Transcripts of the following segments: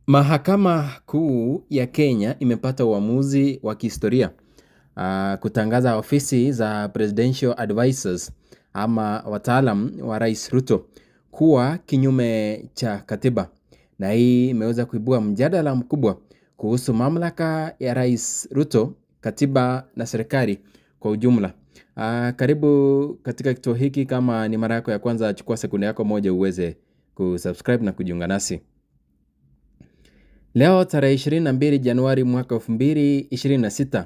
Mahakama Kuu ya Kenya imepata uamuzi wa kihistoria kutangaza ofisi za Presidential Advisors ama wataalam wa Rais Ruto kuwa kinyume cha katiba, na hii imeweza kuibua mjadala mkubwa kuhusu mamlaka ya Rais Ruto, katiba na serikali kwa ujumla. Karibu katika kituo hiki. Kama ni mara yako ya kwanza, chukua sekunde yako moja uweze kusubscribe na kujiunga nasi. Leo tarehe 22 Januari mwaka 2026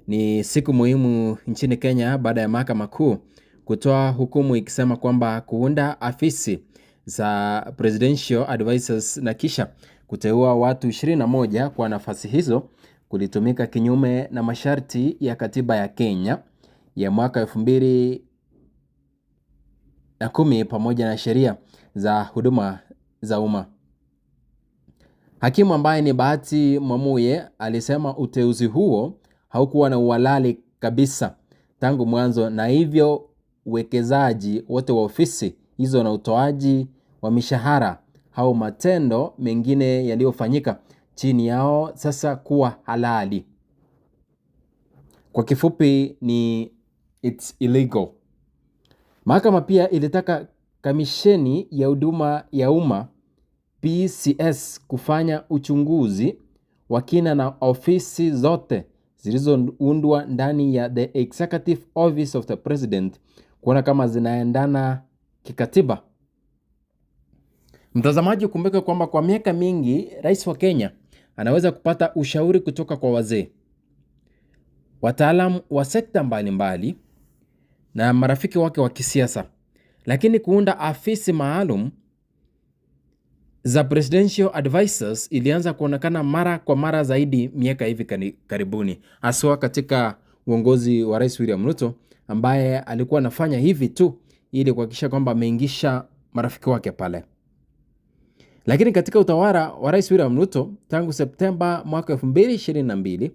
ni siku muhimu nchini Kenya baada ya mahakama kuu kutoa hukumu ikisema kwamba kuunda afisi za Presidential Advisors na kisha kuteua watu 21 kwa nafasi hizo kulitumika kinyume na masharti ya katiba ya Kenya ya mwaka 2010 pamoja na sheria za huduma za umma. Hakimu ambaye ni Bahati Mwamuye alisema uteuzi huo haukuwa na uhalali kabisa tangu mwanzo, na hivyo uwekezaji wote wa ofisi hizo na utoaji wa mishahara au matendo mengine yaliyofanyika chini yao sasa kuwa halali. Kwa kifupi ni it's illegal. Mahakama pia ilitaka kamisheni ya huduma ya umma PCS kufanya uchunguzi wa kina na ofisi zote zilizoundwa ndani ya the Executive Office of the President kuona kama zinaendana kikatiba. Mtazamaji, kumbuka kwamba kwa miaka mingi rais wa Kenya anaweza kupata ushauri kutoka kwa wazee, wataalamu wa sekta mbalimbali na marafiki wake wa kisiasa, lakini kuunda afisi maalum za Presidential Advisors ilianza kuonekana mara kwa mara zaidi miaka hivi karibuni, haswa katika uongozi wa Rais William Ruto ambaye alikuwa anafanya hivi tu ili kuhakikisha kwamba ameingisha marafiki wake pale. Lakini katika utawala wa Rais William Ruto tangu Septemba mwaka 2022,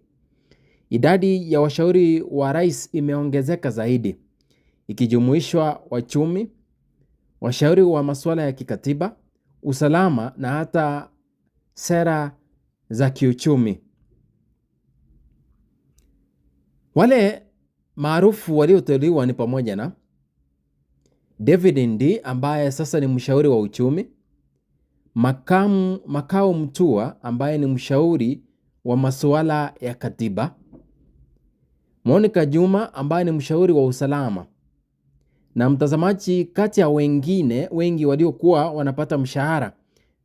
idadi ya washauri wa rais imeongezeka zaidi, ikijumuishwa wachumi, washauri wa masuala ya kikatiba, usalama na hata sera za kiuchumi. Wale maarufu walioteuliwa ni pamoja na David Ndii ambaye sasa ni mshauri wa uchumi, Makau Mutua ambaye ni mshauri wa masuala ya katiba, Monica Juma ambaye ni mshauri wa usalama, na mtazamaji, kati ya wengine wengi waliokuwa wanapata mshahara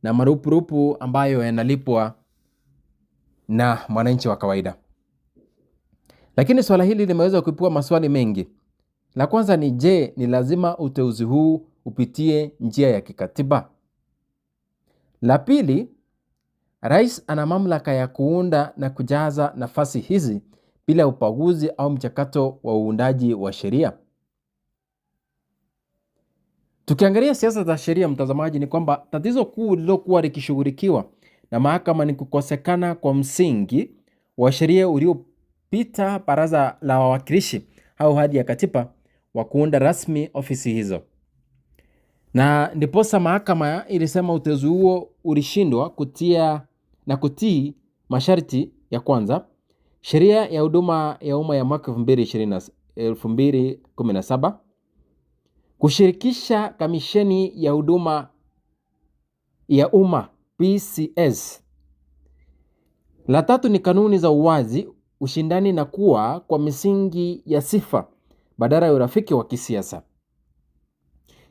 na marupurupu ambayo yanalipwa na mwananchi wa kawaida. Lakini swala hili limeweza kuibua maswali mengi. La kwanza ni je, ni lazima uteuzi huu upitie njia ya kikatiba? La pili, rais ana mamlaka ya kuunda na kujaza nafasi hizi bila upaguzi au mchakato wa uundaji wa sheria? Tukiangalia siasa za sheria, mtazamaji, ni kwamba tatizo kuu lilokuwa likishughulikiwa na mahakama ni kukosekana kwa msingi wa sheria uliopita baraza la wawakilishi au hadi ya katiba wa kuunda rasmi ofisi hizo. Na ndiposa mahakama ilisema uteuzi huo ulishindwa kutii masharti ya kwanza, sheria ya huduma ya umma ya mwaka 2017, kushirikisha kamisheni ya huduma ya umma PCS. La tatu ni kanuni za uwazi, ushindani na kuwa kwa misingi ya sifa badala ya urafiki wa kisiasa.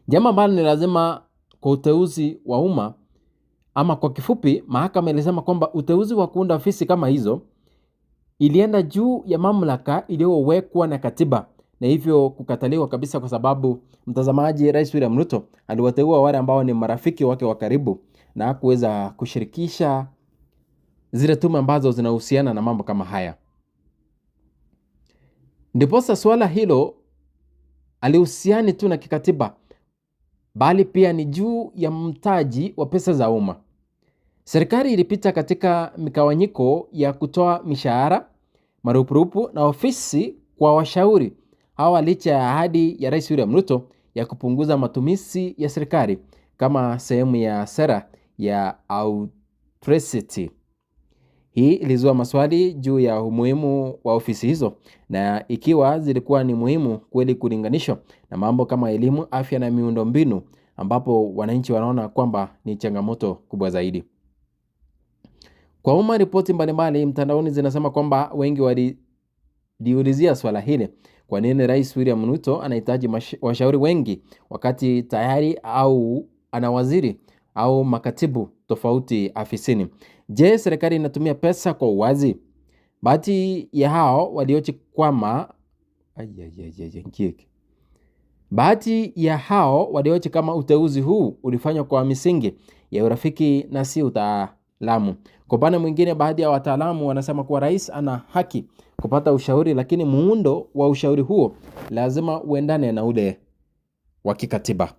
Jambo ambalo ni lazima kwa uteuzi wa umma, ama kwa kifupi mahakama ilisema kwamba uteuzi wa kuunda ofisi kama hizo ilienda juu ya mamlaka iliyowekwa na katiba, na hivyo kukataliwa kabisa kwa sababu, mtazamaji, Rais William Ruto aliwateua wale ambao ni marafiki wake wa karibu na hakuweza kushirikisha zile tume ambazo zinahusiana na mambo kama haya. Ndiposa swala hilo alihusiani tu na kikatiba, bali pia ni juu ya mtaji wa pesa za umma. Serikali ilipita katika mikawanyiko ya kutoa mishahara, marupurupu na ofisi kwa washauri hawa licha ya ahadi ya Rais William Ruto ya kupunguza matumizi ya serikali kama sehemu ya sera ya Frecity. Hii ilizua maswali juu ya umuhimu wa ofisi hizo na ikiwa zilikuwa ni muhimu kweli kulinganishwa na mambo kama elimu, afya na miundombinu, ambapo wananchi wanaona kwamba ni changamoto kubwa zaidi. Kwa umma, ripoti mbalimbali mtandaoni zinasema kwamba wengi waliulizia swala hili: kwa nini Rais William Ruto anahitaji washauri wengi wakati tayari au ana waziri au makatibu tofauti afisini? Je, serikali inatumia pesa kwa uwazi? Baadhi ya hao waliochi kama uteuzi huu ulifanywa kwa misingi ya urafiki na si utaalamu. Kwa upande mwingine, baadhi ya wataalamu wanasema kuwa rais ana haki kupata ushauri, lakini muundo wa ushauri huo lazima uendane na ule wa kikatiba.